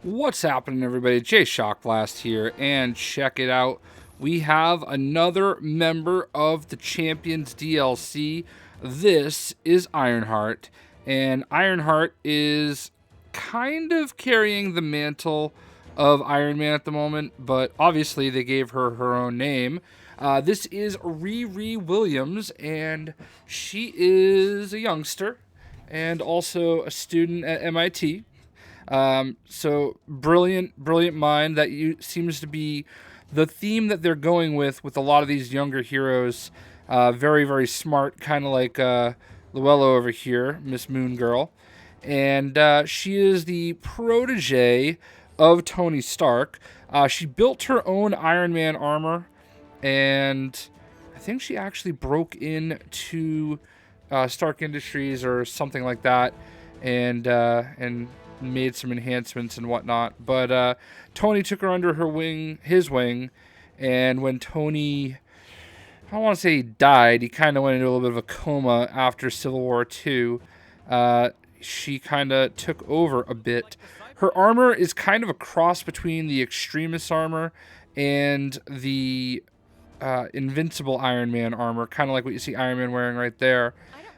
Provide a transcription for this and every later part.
What's happening, everybody? JayShockblast here, and check it out. We have another member of the Champions DLC. This is Ironheart, and Ironheart is kind of carrying the mantle of Iron Man at the moment, but obviously they gave her her own name. This is Riri Williams, and she is a youngster and also a student at MIT. So brilliant mind. That seems to be the theme that they're going with a lot of these younger heroes. Very smart, kind of like Luello over here, Miss Moon Girl, and she is the protege of Tony Stark. She built her own Iron Man armor, and I think she actually broke into Stark Industries or something like that, and made some enhancements and whatnot. But Tony took her under his wing, and when Tony, I don't want to say he died, he kind of went into a little bit of a coma after Civil War II. She kind of took over a bit. Her armor is kind of a cross between the Extremis armor and the Invincible Iron Man armor, kind of like what you see Iron Man wearing right there.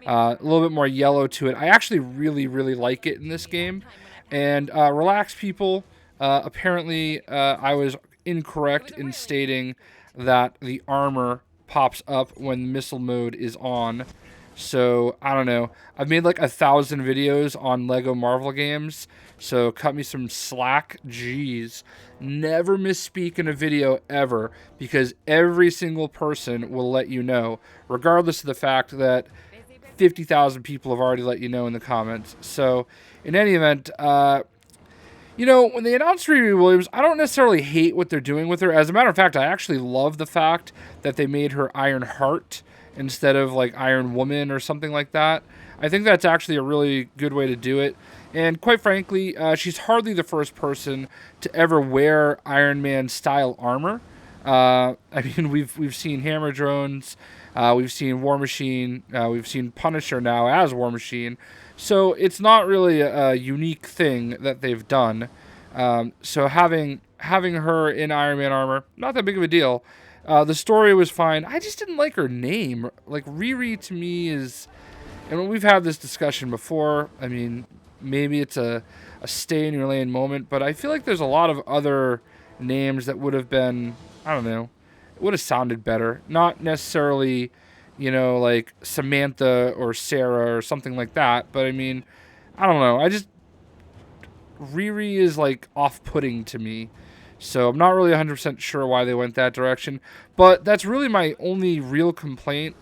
A little bit more yellow to it. I actually really like it in this game. And relax, people. Apparently, I was incorrect in stating that the armor pops up when missile mode is on. So, I don't know. I've made like 1,000 videos on Lego Marvel games, so cut me some slack. Jeez. Never misspeak in a video ever, because every single person will let you know, regardless of the fact that 50,000 people have already let you know in the comments. So, in any event, when they announced Riri Williams, I don't necessarily hate what they're doing with her. As a matter of fact, I actually love the fact that they made her Ironheart instead of like Iron Woman or something like that. I think that's actually a really good way to do it. And quite frankly, she's hardly the first person to ever wear Iron Man style armor. I mean, we've seen Hammer Drones, we've seen War Machine, we've seen Punisher now as War Machine. So it's not really a unique thing that they've done. So having her in Iron Man armor, not that big of a deal. The story was fine. I just didn't like her name. Like, Riri to me is, and we've had this discussion before. I mean, maybe it's a stay in your lane moment, but I feel like there's a lot of other names that would have been, I don't know, it would have sounded better. Not necessarily, like Samantha or Sarah or something like that, but I mean, I don't know. Riri is like off-putting to me. So I'm not really 100% sure why they went that direction, but that's really my only real complaint.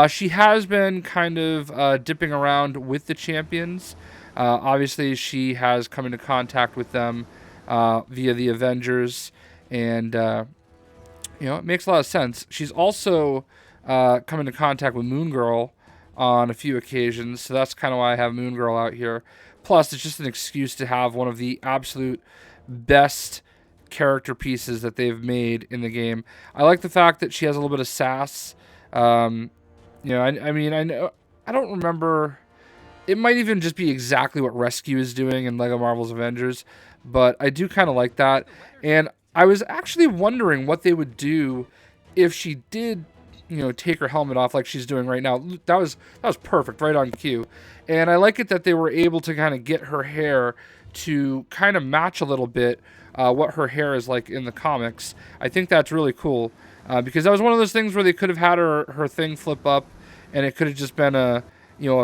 She has been kind of dipping around with the champions. Obviously, she has come into contact with them via the Avengers, and it makes a lot of sense. She's also come into contact with Moon Girl on a few occasions, so that's kind of why I have Moon Girl out here. Plus, it's just an excuse to have one of the absolute best character pieces that they've made in the game. I like the fact that she has a little bit of sass. I mean, I know, I don't remember. It might even just be exactly what Rescue is doing in Lego Marvel's Avengers, but I do kind of like that. And I was actually wondering what they would do if she did, take her helmet off like she's doing right now. That was perfect, right on cue. And I like it that they were able to kind of get her hair to kind of match a little bit what her hair is like in the comics. I think that's really cool because that was one of those things where they could have had her thing flip up, and it could have just been a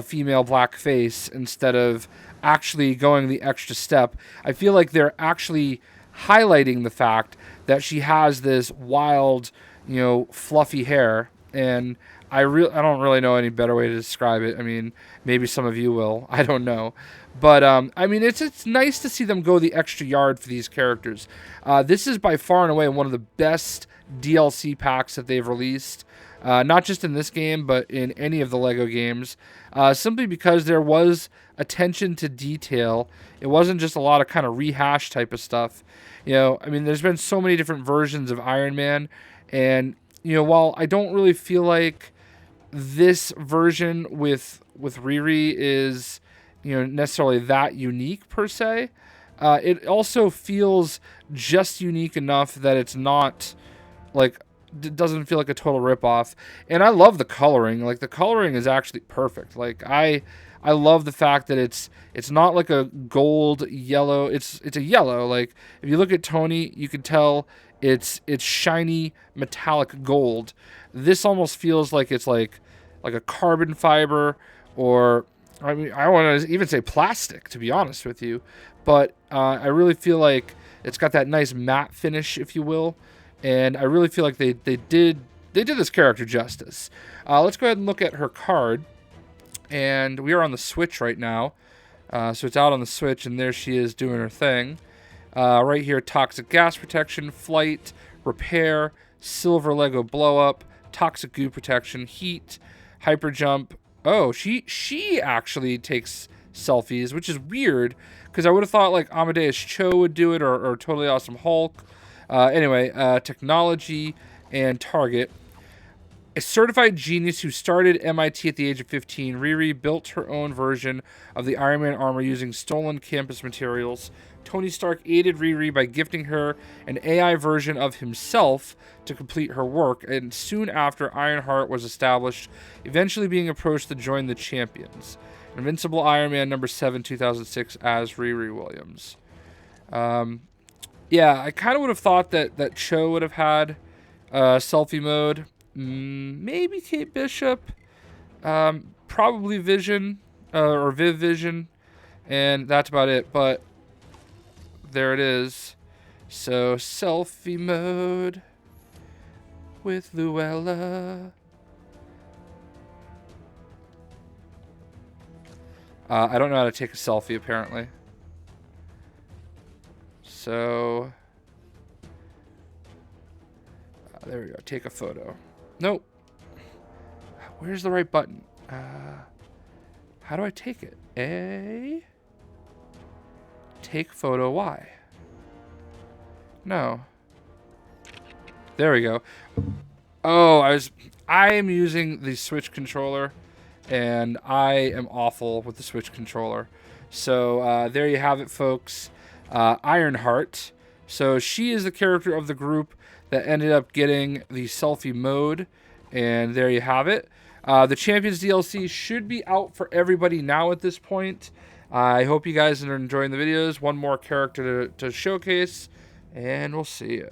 female black face instead of actually going the extra step. I feel like they're actually highlighting the fact that she has this wild, fluffy hair, and I don't really know any better way to describe it. I mean, maybe some of you will. I don't know. But, I mean, it's nice to see them go the extra yard for these characters. This is by far and away one of the best DLC packs that they've released. Not just in this game, but in any of the LEGO games. Simply because there was attention to detail. It wasn't just a lot of kind of rehash type of stuff. I mean, there's been so many different versions of Iron Man. And, while I don't really feel like this version with Riri is, necessarily that unique per se, It also feels just unique enough that it's not like it doesn't feel like a total ripoff. And I love the coloring. Like the coloring is actually perfect. Like I love the fact that it's not like a gold yellow. It's a yellow. Like if you look at Tony, you can tell it's shiny metallic gold. This almost feels like it's like a carbon fiber, or I mean I want to even say plastic, to be honest with you. But I really feel like it's got that nice matte finish, if you will, and I really feel like they did this character justice. Let's go ahead and look at her card, and we are on the Switch right now, so it's out on the Switch, and there she is doing her thing. Right here, toxic gas protection, flight, repair, silver Lego blow up, toxic goo protection, heat, hyper jump. Oh, she actually takes selfies, which is weird because I would have thought like Amadeus Cho would do it, or Totally Awesome Hulk. Anyway, technology and target. A certified genius who started MIT at the age of 15, Riri built her own version of the Iron Man armor using stolen campus materials. Tony Stark aided Riri by gifting her an AI version of himself to complete her work, and soon after, Ironheart was established, eventually being approached to join the Champions. Invincible Iron Man number 7, 2006, as Riri Williams. Yeah, I kind of would have thought that Cho would have had selfie mode. Maybe Kate Bishop. Probably Vision, or Viv Vision. And that's about it. But there it is. So, selfie mode with Luella. I don't know how to take a selfie, apparently. So, there we go. Take a photo. Nope. Where's the right button? How do I take it? A. Take photo Y. No. There we go. Oh, I am using the Switch controller, and I am awful with the Switch controller. So there you have it, folks. Ironheart. So she is the character of the group that ended up getting the selfie mode, and there you have it. The Champions DLC should be out for everybody now at this point. I hope you guys are enjoying the videos. One more character to showcase, and we'll see you.